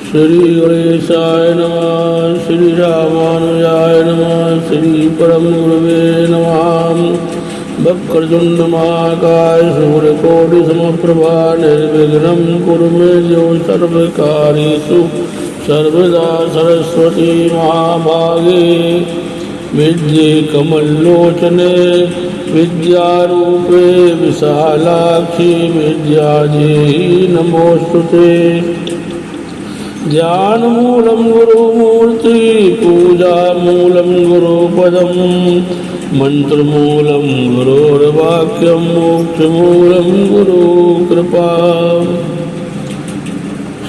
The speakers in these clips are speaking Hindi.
श्री गणेशाय नमः। श्री रामानुजाय नमः। श्री परम गुरुवे नमः। वक्रतुंड महाकाय सूर्यकोटि समप्रभा निर्विघ्नं कुरु मे देव सर्वकार्येषु सर्वदा। सरस्वती महाभागे विद्ये कमलोचने विद्यारूपे विशालाक्षी विद्यादेहि नमोस्तुते। ध्यानमूलं गुरुमूर्ति पूजा मूलं गुरुपदं मंत्रमूलं गुरुर्वाक्यं मोक्षमूलं गुरुकृपा।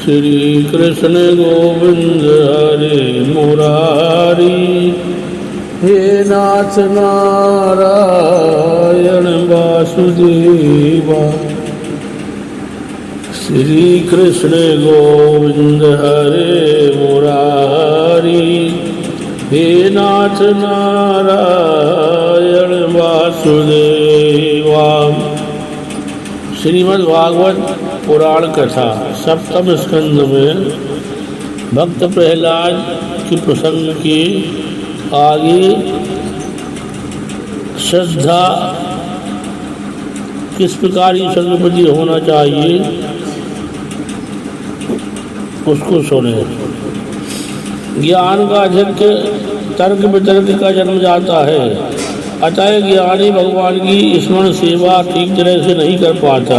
श्री कृष्ण गोविंद हरे मुरारी हे नाथ नारायण वासुदेवा। श्री कृष्ण गोविंद हरे मुरारी हे नाथ नारायण वासुदेवा। श्रीमद् भागवत पुराण कथा सप्तम स्कंद में भक्त प्रहलाद की प्रसंग की आगे श्रद्धा किस प्रकार ईश्वर के प्रति होना चाहिए उसको सुने। ज्ञान का अधिक तर्क वितर्क का जन्म जाता है, अतः ज्ञानी भगवान की स्मरण सेवा ठीक तरह से नहीं कर पाता।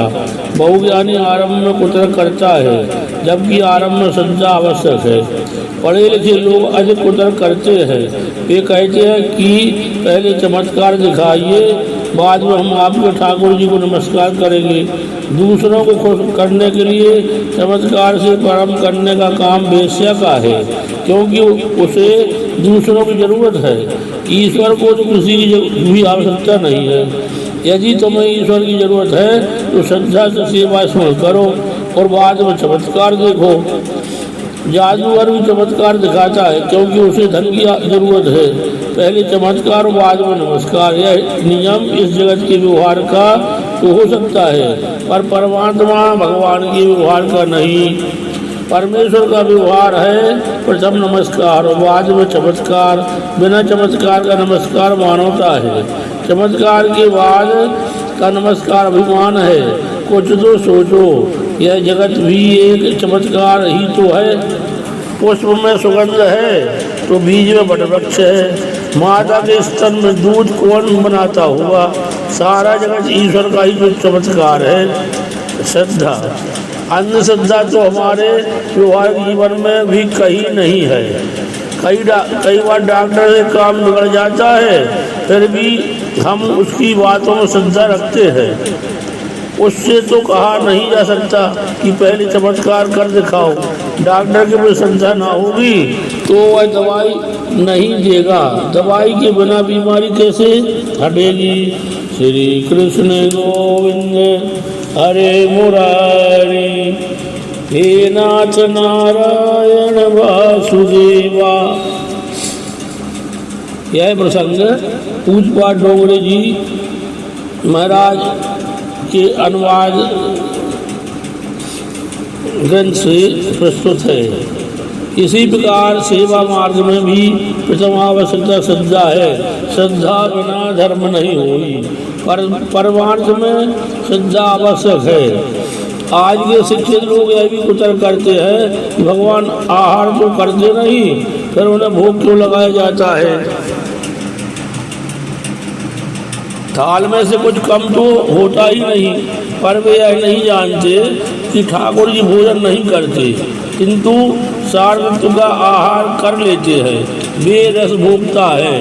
बहुज्ञानी आरंभ में कुतर्क करता है, जबकि आरंभ में श्रद्धा आवश्यक है। पढ़े लिखे लोग अधिक कुतर्क करते हैं। वे कहते हैं कि पहले चमत्कार दिखाइए, बाद में हम आपके ठाकुर जी को नमस्कार करेंगे। दूसरों को खुश करने के लिए चमत्कार से प्रारंभ करने का काम वेश्या का है, क्योंकि उसे दूसरों की जरूरत है। ईश्वर को तो किसी की भी आवश्यकता नहीं है। यदि तुम्हें ईश्वर की जरूरत है तो श्रद्धा से सेवा स्मरण करो और बाद में चमत्कार देखो। जादूगर भी चमत्कार दिखाता है, क्योंकि उसे धन की जरूरत है। पहले चमत्कार बाद में नमस्कार। यह नियम इस जगत के व्यवहार का तो हो सकता है, पर परमात्मा भगवान के व्यवहार का नहीं। परमेश्वर का व्यवहार है प्रथम नमस्कार और बाद में चमत्कार। बिना चमत्कार का नमस्कार मानवता है, चमत्कार के बाद का नमस्कार अभिमान है। कुछ तो सोचो, यह जगत भी एक चमत्कार ही तो है। पुष्प में सुगंध है तो बीज में वटवृक्ष है। माता के स्तन में दूध कौन बनाता होगा? सारा जगत ईश्वर का ही तो चमत्कार है। श्रद्धा अंधश्रद्धा तो हमारे व्यवहारिक जीवन में भी कहीं नहीं है। कई बार डॉक्टर से काम बिगड़ जाता है, फिर भी हम उसकी बातों में श्रद्धा रखते हैं। उससे तो कहा नहीं जा सकता कि पहले चमत्कार कर दिखाओ। डॉक्टर के पास श्रद्धा ना होगी तो वह दवाई नहीं देगा। दवाई के बिना बीमारी कैसे हटेगी? श्री कृष्ण गोविंद हरे मुरारी हे नाथ नारायण वासुदेवा। यह प्रसंग पूज्यपाद डोंगरे जी महाराज के अनुवाद ग्रंथ से प्रस्तुत है। इसी प्रकार सेवा मार्ग में भी प्रथम आवश्यकता श्रद्धा है। श्रद्धा बिना धर्म नहीं हुई। परमार्थ में श्रद्धा आवश्यक है। आज के शिक्षित लोग यह भी कुतर्क करते हैं कि भगवान आहार तो करते नहीं, फिर उन्हें भोग क्यों लगाया जाता है? थाल में से कुछ कम तो होता ही नहीं, पर वे यह नहीं जानते कि ठाकुर जी भोजन नहीं करते, किंतु सार्वत्व का आहार कर लेते हैं। वे रस भोगता है।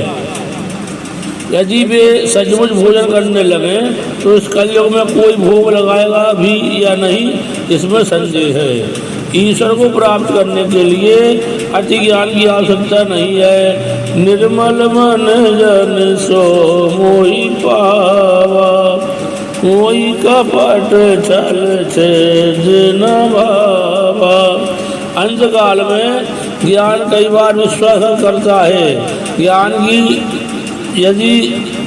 यदि वे सचमुच भोजन करने लगे तो इस कलयुग में कोई भोग लगाएगा भी या नहीं, इसमें संदेह है। ईश्वर को प्राप्त करने के लिए अति ज्ञान की आवश्यकता नहीं है। निर्मल मन जन सो मोहि पावा, मोहि कपट छल छेद न भावा। अंतकाल में ज्ञान कई बार विश्वास करता है। ज्ञान की यदि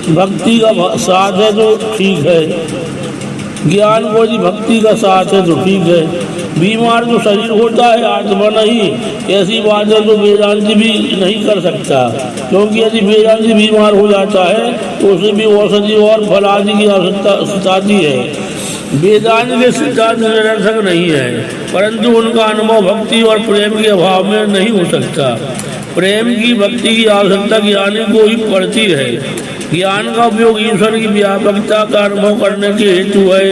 भक्ति का साथ है तो ठीक है, ज्ञान को यदि भक्ति का साथ है तो ठीक है। बीमार तो शरीर होता है, आत्मा नहीं। ऐसी बात है तो वेदांती भी नहीं कर सकता, क्योंकि यदि वेदांती बीमार हो जाता है तो उसे भी औषधि और फल आदि की आवश्यकता सताती है। वेदांत के सिद्धांत निरर्थक नहीं है, परंतु उनका अनुभव भक्ति और प्रेम के अभाव में नहीं हो सकता। प्रेम की भक्ति की आवश्यकता ज्ञानी को ही पड़ती है। ज्ञान का उपयोग ईश्वर की व्यापकता का अनुभव करने के हेतु है।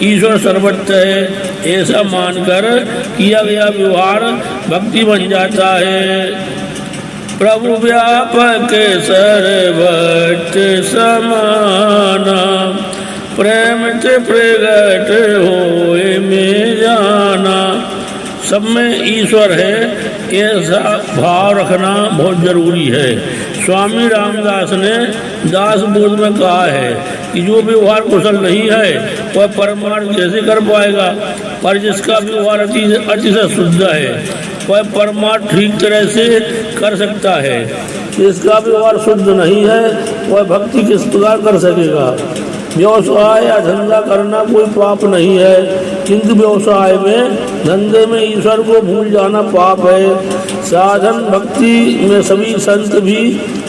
ईश्वर सर्वत्र है ऐसा मानकर किया गया व्यवहार भक्ति बन जाता है। प्रभु व्यापक सर्वत्र समाना, प्रेम से प्रगट होए में जाना। सब में ईश्वर है ऐसा भाव रखना बहुत जरूरी है। स्वामी रामदास ने दास बोध में कहा है कि जो व्यवहार कुशल नहीं है वह परमार्थ कैसे कर पाएगा, पर जिसका व्यवहार अतिशय शुद्ध है वह परमार्थ ठीक तरह से कर सकता है। जिसका व्यवहार शुद्ध नहीं है वह भक्ति किस प्रकार कर सकेगा। व्यवसाय या धंधा करना कोई पाप नहीं है, किंतु व्यवसाय में धंधे में ईश्वर को भूल जाना पाप है। साधन भक्ति में सभी संत भी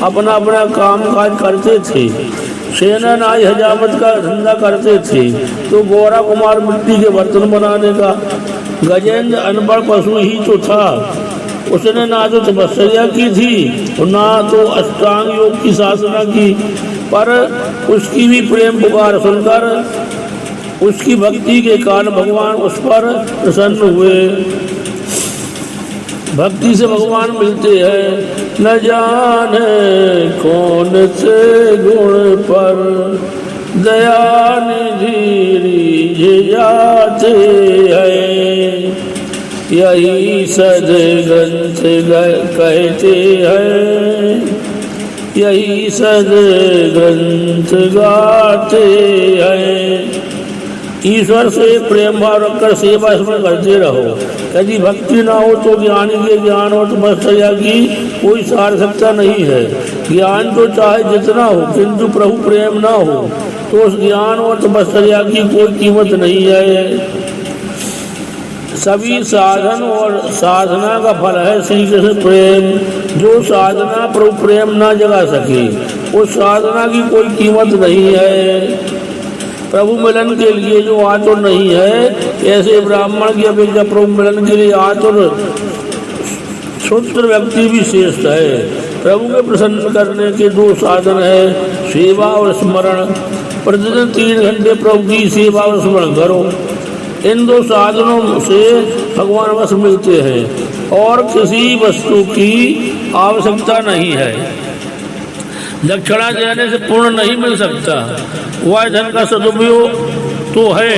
अपना अपना काम काज करते थे। सेना नाई हजामत का धंधा करते थे तो गौरा कुमार मिट्टी के बर्तन बनाने का। गजेंद्र अनपढ़ पशु ही तो था, उसने ना तो तपस्या की थी और ना तो अष्टांग योग की साधना की, पर उसकी भी प्रेम पुकार सुनकर उसकी भक्ति के कारण भगवान उस पर प्रसन्न हुए। भक्ति से भगवान मिलते हैं, न जाने कौन से गुण पर दया निधि जाते हैं। यही सदग्रंथ कहते हैं, यही सदग्रंथ गाते हैं। ईश्वर से प्रेम भाव रखकर सेवा स्मरण करते रहो। यदि भक्ति ना हो तो ज्ञानी के ज्ञान और तपस्या की कोई सार्थकता नहीं है। ज्ञान तो चाहे जितना हो, किंतु प्रभु प्रेम ना हो तो उस ज्ञान और तपस्या की कोई कीमत नहीं है। सभी साधन और साधना का फल है श्री कृष्ण प्रेम। जो साधना प्रभु प्रेम ना जगा सके उस साधना की कोई कीमत नहीं है। प्रभु मिलन के लिए जो आतुर नहीं है, ऐसे ब्राह्मण की अपेक्षा प्रभु मिलन के लिए आतुर क्षुद्र व्यक्ति भी श्रेष्ठ है। प्रभु के प्रसन्न करने के दो साधन है, सेवा और स्मरण। प्रतिदिन 3 घंटे प्रभु की सेवा और स्मरण करो। इन दो साधनों से भगवान वश मिलते हैं और किसी वस्तु की आवश्यकता नहीं है। दक्षिणा देने से पूर्ण नहीं मिल सकता। वह धन का सदुपयोग तो है,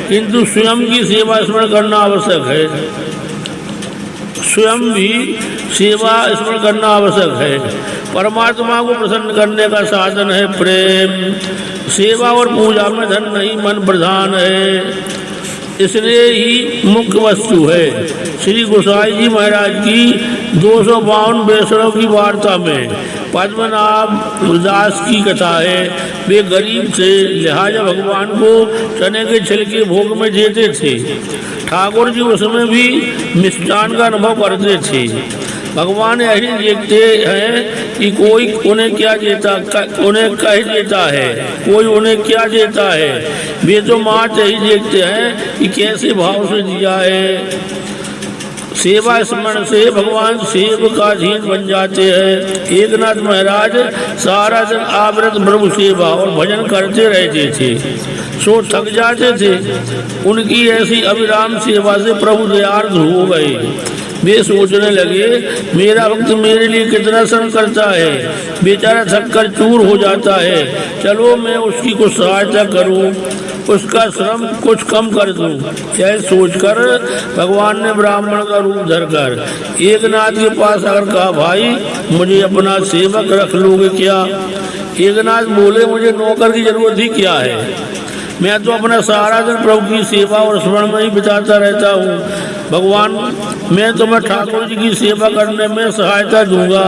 किंतु स्वयं की सेवा स्मरण करना आवश्यक है। स्वयं भी सेवा स्मरण करना आवश्यक है। परमात्मा को प्रसन्न करने का साधन है प्रेम। सेवा और पूजा में धन नहीं मन प्रधान है, इसलिए ही मुख्य वस्तु है। श्री गोसाई जी महाराज की 252 बेसरों की वार्ता में पद्मनाभ दास की कथा है। वे गरीब थे, लिहाजा भगवान को चने के छिलके भोग में देते थे। ठाकुर जी उसमें भी मिष्ठान का अनुभव करते थे। भगवान यही देखते हैं कि कोई उन्हें क्या देता, उन्हें कह देता है, कोई उन्हें क्या देता है। वे तो मात्र यही देखते हैं कि कैसे भाव से दिया है। सेवा स्मरण से भगवान सेव का अधीन बन जाते हैं। एकनाथ महाराज सारा दिन आवृत प्रभु सेवा और भजन करते रहते थे, सो थक जाते थे। उनकी ऐसी अविराम सेवा से प्रभु दयार्द हो गए। वे सोचने लगे, मेरा भक्त मेरे लिए कितना श्रम करता है, बेचारा थक कर चूर हो जाता है। चलो मैं उसकी कुछ सहायता करूं, उसका श्रम कुछ कम कर दूं। यह सोचकर भगवान ने ब्राह्मण का रूप धरकर एकनाथ के पास आकर कहा, भाई मुझे अपना सेवक रख लोगे क्या? एकनाथ बोले, मुझे नौकर की जरूरत ही क्या है, मैं तो अपना सारा दिन प्रभु की सेवा और स्मरण में ही बिताता रहता हूँ। भगवान मैं तुम्हें ठाकुर जी की सेवा करने में सहायता दूंगा।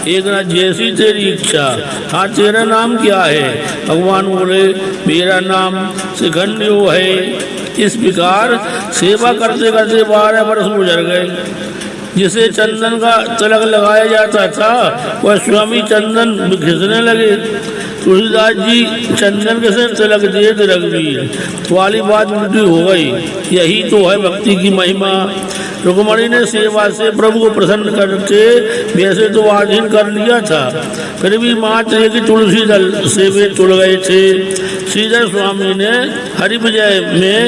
एकनाथ, जैसी तेरी इच्छा। हाँ, तेरा नाम क्या है? भगवान बोले, मेरा नाम शिखंडियो है। इस प्रकार सेवा करते करते 12 वर्ष गुजर गए। जिसे चंदन का तिलक लगाया जाता था वह स्वामी चंदन घिसने लगे। तुलसीदास जी चंदन के से तिलक दिए थे रघुवीर वाली बात उल्टी हो गई। यही तो है भक्ति की महिमा। रुक्मणी ने सेवा से प्रभु को प्रसन्न करके वैसे तो आधीन कर लिया था, फिर भी मात्र एक तुलसी दल से वे तुल गए थे। श्रीधर स्वामी ने हरि विजय में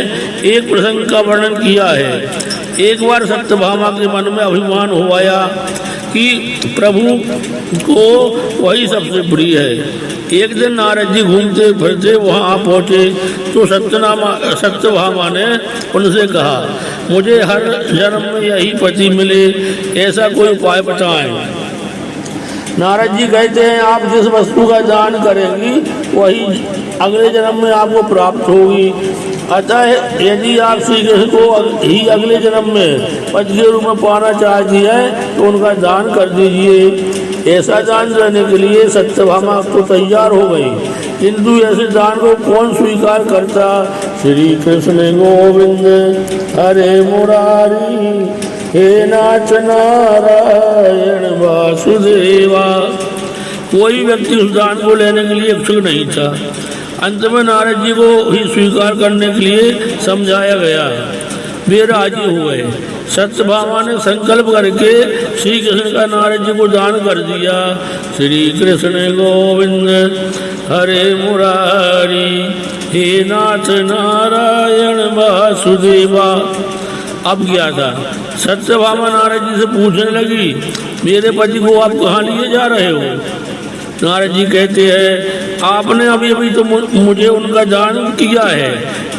एक प्रसंग का वर्णन किया है। एक बार सत्यभामा के मन में अभिमान हो आया कि प्रभु को वही सबसे प्रिय है। एक दिन नारद जी घूमते फिरते वहाँ पहुँचे तो सत्यभामा ने उनसे कहा, मुझे हर जन्म में यही पति मिले, ऐसा कोई उपाय बताएं। नारद जी कहते हैं, आप जिस वस्तु का दान करेंगी वही अगले जन्म में आपको प्राप्त होगी। अतः यदि आप श्री कृष्ण को ही अगले जन्म में पति के रूप में पाना चाहती है तो उनका दान कर दीजिए। ऐसा दान देने के लिए सत्यभामा तो तैयार हो गई, किंतु ऐसे दान को कौन स्वीकार करता। श्री कृष्ण गोविंद हरे मुरारी हे नाथ नारायण वासुदेवा। कोई व्यक्ति उस दान को लेने के लिए इच्छुक नहीं था। अंत में नारद जी को ही स्वीकार करने के लिए समझाया गया। वे राजी हुए। सत्यभामा ने संकल्प करके श्री कृष्ण का नारद जी को दान कर दिया। श्री कृष्ण गोविंद हरे मुरारी हे नाथ नारायण वासुदेवा। अब क्या था, सत्यभामा नारद जी से पूछने लगी, मेरे पति को आप कहाँ लिए जा रहे हो। नारद जी कहते हैं, आपने अभी अभी तो मुझे उनका दान किया है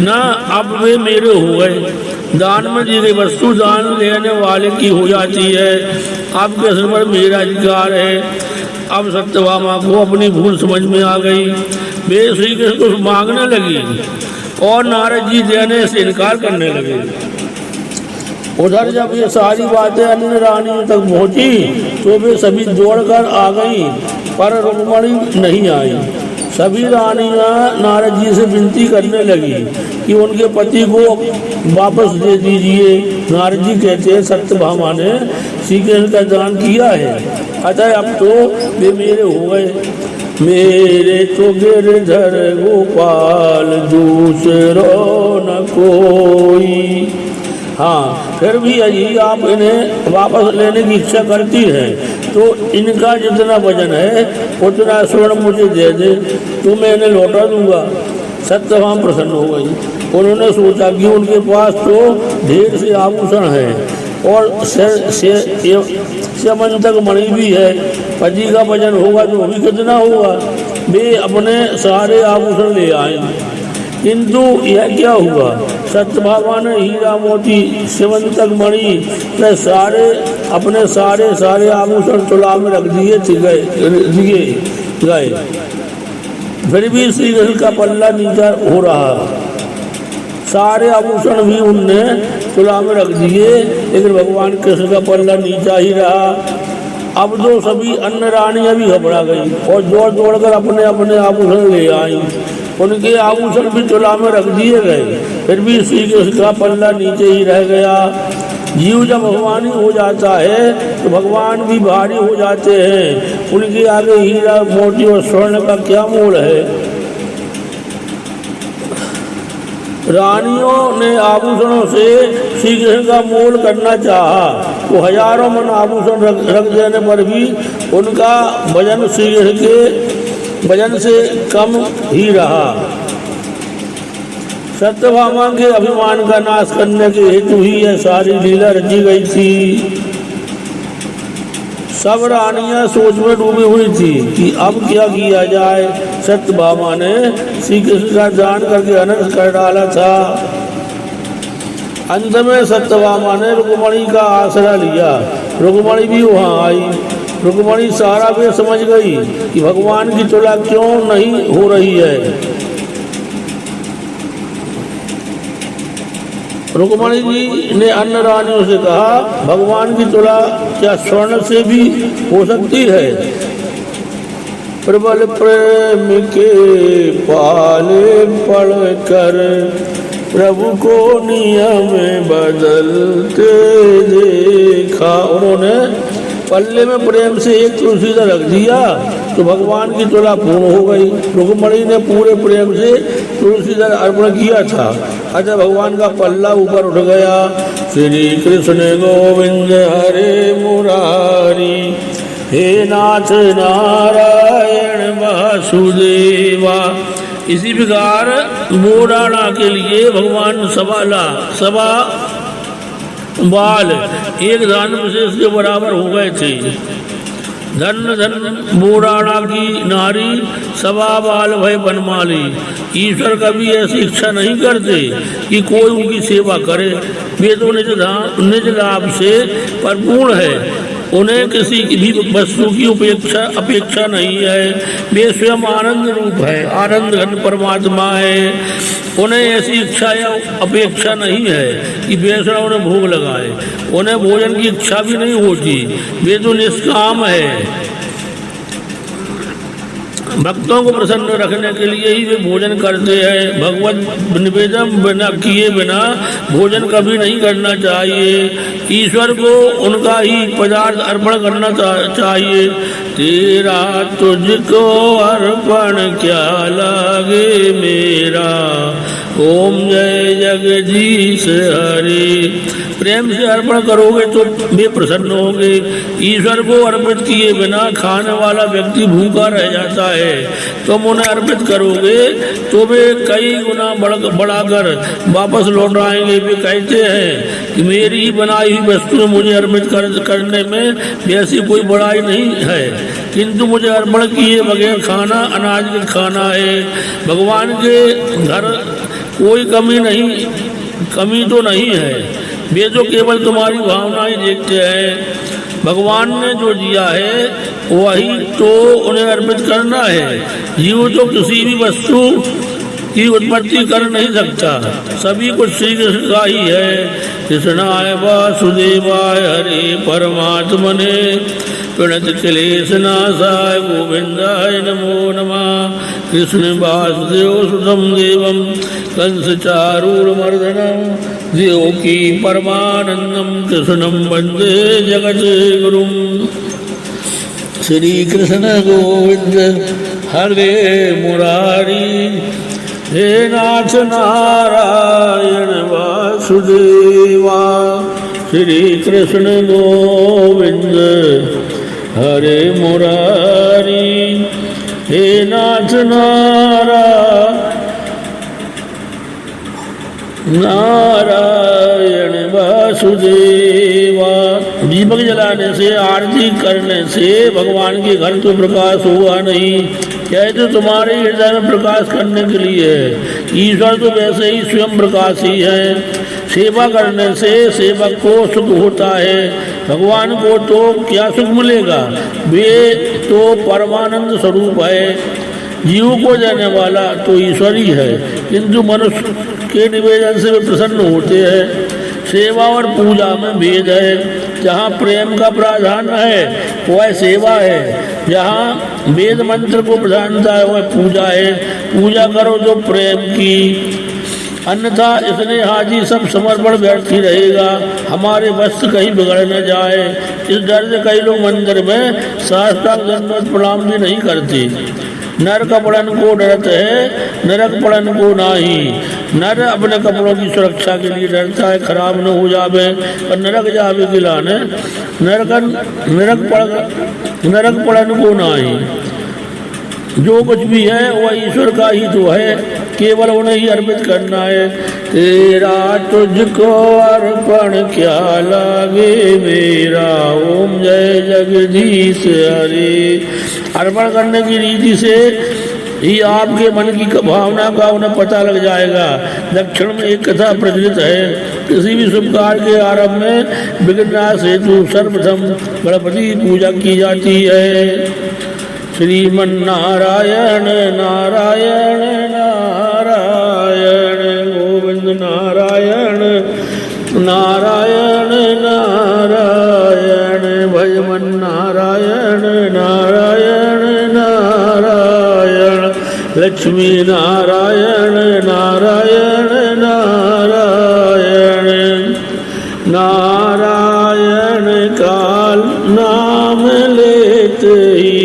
ना, अब वे मेरे हो गए। दान में दी गई वस्तु दान लेने वाले की हो जाती है। आपके असर पर मेरा अधिकार है। अब सत्यभामा को अपनी भूल समझ में आ गई। वे श्री कृष्ण को मांगने लगी और नारद जी देने से इनकार करने लगे। उधर जब ये सारी बातें अन्य रानियों तक पहुंची तो वे सभी दौड़कर आ गई, पर रुक्मणी नहीं आई। सभी रानियां नारद जी से विनती करने लगी कि उनके पति को वापस दे दीजिए। नारद जी कहते हैं, सत्यभामा ने श्री कृष्ण का दान किया है, अतः अब तो वे मेरे हो गए। मेरे तो गिरधर गोपाल दूसरो न कोई। हाँ, फिर भी यदि आप इन्हें वापस लेने की इच्छा करती है तो इनका जितना वजन है उतना स्वर्ण मुझे दे दे, तो मैं इन्हें लौटा दूंगा। सत्यभामा प्रसन्न हो गई। उन्होंने सोचा कि उनके पास तो ढेर से आभूषण है और स्यमंतक मणि भी है, पति का वजन होगा तो भी कितना होगा। वे अपने सारे आभूषण ले आए, किंतु यह क्या हुआ, सत्यभामा ने हीरा मोती स्यमंतक मणि सारे अपने सारे आभूषण तुला में रख दिए गए। फिर भी श्री कृष्ण का पल्ला नीचा हो रहा। सारे आभूषण भी उनने तुला में रख दिए, लेकिन भगवान कृष्ण का पल्ला नीचा ही रहा। अब तो सभी अन्य रानियां भी घबरा गई और दौड़ दौड़कर अपने अपने आभूषण ले आई। उनके आभूषण भी तुला में रख दिए गए, फिर भी श्री कृष्ण का पल्ला नीचे ही रह गया। जीव जब भगवानी हो जाता है तो भगवान भी भारी हो जाते हैं। उनके आगे हीरा मोती और स्वर्ण का क्या मोल है। रानियों ने आभूषणों से श्री कृष्ण का मोल करना चाहा तो हजारों मन आभूषण रख देने पर भी उनका वजन श्री कृष्ण के वजन से कम ही रहा। सत्यभामा के अभिमान का नाश करने के हेतु ही यह सारी लीला रची गई थी। सब रानियां सोच में डूबी हुई थी कि अब क्या किया जाए। सत्यभामा ने श्री कृष्ण का दान करके अनर्थ कर डाला था। अंत में सत्यभामा ने रुक्मणी का आसरा लिया। रुक्मणी भी वहाँ आई। रुक्मणी सारा वे समझ गई कि भगवान की तुला क्यों नहीं हो रही है। रुक्मणी जी ने अन्य रानियों से कहा, भगवान की तुला क्या स्वर्ण से भी हो सकती है। प्रबल प्रेम के पाले पड़ कर प्रभु को नियम बदलते देखा। उन्होंने पल्ले में प्रेम से एक तुलसी का रख दिया तो भगवान की तुला पूर्ण हो गई। रुक्मणी ने पूरे प्रेम से तुलसी का अर्पण किया था। अच्छा, भगवान का पल्ला ऊपर उठ गया। श्री कृष्ण गोविंद हरे मुरारी, हे नाथ नारायण वासुदेवा। इसी प्रकार मोड़ाना के लिए भगवान सवा बाल एक दान विशेष के बराबर हो गए थे। धन धन मोड़ाना की नारी सवा बाल भय बनमाली। ईश्वर कभी ऐसी इच्छा नहीं करते कि कोई उनकी सेवा करे। वे तो निज लाभ से परिपूर्ण है, उन्हें किसी की भी वस्तु की अपेक्षा नहीं है। वे स्वयं आनंद रूप है, आनंद घन परमात्मा है। उन्हें ऐसी इच्छा या अपेक्षा नहीं है कि बेसरा उन्हें भोग लगाए। उन्हें भोजन की इच्छा भी नहीं होती, वे तो निष्काम है। भक्तों को प्रसन्न रखने के लिए ही वे भोजन करते हैं। भगवत निवेदन बिना किए बिना भोजन कभी नहीं करना चाहिए। ईश्वर को उनका ही पदार्थ अर्पण करना चाहिए। तेरा तुझको अर्पण क्या लागे मेरा, ओम जय जगदीश हरे। प्रेम से अर्पण करोगे तो वे प्रसन्न होंगे। ईश्वर को अर्पित किए बिना खाने वाला व्यक्ति भूखा रह जाता है। तुम उन्हें अर्पित करोगे तो वे कई गुना बढ़ाकर वापस लौट आएंगे। वे कहते हैं कि मेरी ही बनाई हुई वस्तु मुझे अर्पित करने में वैसी कोई बड़ाई नहीं है, किंतु मुझे अर्पण किए बगैर खाना अनाज का खाना है। भगवान के घर कोई कमी तो नहीं है। वे जो केवल तुम्हारी भावना ही देखते हैं। भगवान ने जो दिया है वही तो उन्हें अर्पित करना है। जीव तो किसी भी वस्तु की उत्पत्ति कर नहीं सकता, सभी कुछ श्री कृष्ण का ही है। कृष्णाय वासुदेवाय हरे परमात्मने प्रणत क्लेश नाशाय गोविंदाय नमो नमः। कृष्ण वासुदेव सुतम देवम कंस चारूरमर्दनम देवकी परमानंदम कृष्णम वंदे जगत गुरुम। श्री कृष्ण गोविंद हरे मुरारी, हे नाथ नारायण वासुदेवा। श्री कृष्ण गोविंद हरे मुरारी, हे नाथ नारायण वासुदेवा। दीपक जलाने से, आरती करने से भगवान के घर तो प्रकाश हुआ नहीं, यह तो तुम्हारे हृदय में प्रकाश करने के लिए है। ईश्वर तो वैसे ही स्वयं प्रकाश ही है। सेवा करने से सेवक को सुख होता है। भगवान को तो क्या सुख मिलेगा, वे तो परमानंद स्वरूप है। जीव को देने वाला तो ईश्वर ही है, किंतु मनुष्य के निवेदन से वे प्रसन्न होते हैं। सेवा और पूजा में भेद है। जहाँ प्रेम का प्राधान्य है वह सेवा है, जहाँ वेद मंत्र को प्रधानता है वह पूजा है। पूजा करो तो प्रेम की, अन्यथा इसने हाजी सब समर्पण व्यर्थ ही रहेगा। हमारे वस्त्र कहीं बिगड़ न जाए, इस डर से कई लोग मंदिर में साष्टांग दंडवत प्रणाम भी नहीं करते। नर कपड़न को डरते है, नरक पड़न को नहीं। नर अपने कपड़ों की सुरक्षा के लिए डरता है, खराब न हो जावे और नरक जावे गिलाने। नरक पड़न को नहीं। जो कुछ भी है वह ईश्वर का ही तो है, केवल उन्हें ही अर्पित करना है। तेरा तुझको अर्पण क्या लागे मेरा, ओम जय जगदीश हरे। अर्पण करने की रीति से ही आपके मन की भावना का उन्हें पता लग जाएगा। दक्षिण में एक कथा प्रचलित है। किसी भी शुभ कार्य के आरंभ में विघ्ननाश हेतु सर्वप्रथम गणपति पूजा की जाती है। श्रीमन नारायण नारायण नारायण गोविंद नारायण नारायण नारायण भजमन नारायण नारायण नारायण लक्ष्मी नारायण नारायण नारायण। काल नाम लेते ही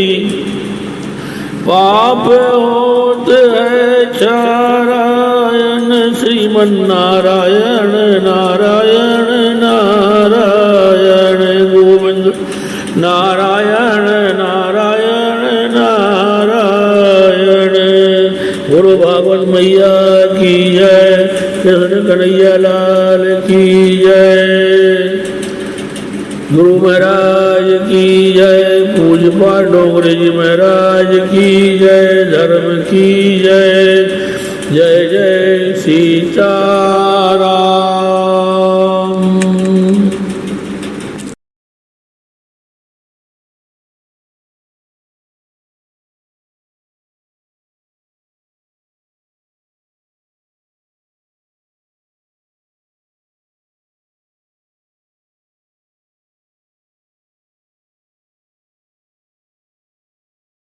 पाप होते है चारायण श्रीमन नारायण नारायण नारायण गोविंद नारायण नारायण नारायण। गुरु भागवत मैया की जय, कृष्ण कन्हैया लाल की जय, गुरु महाराज की जय, पूज्य पाठ डोगरे जी महाराज की जय, धर्म की जय, जय जय सीताराम।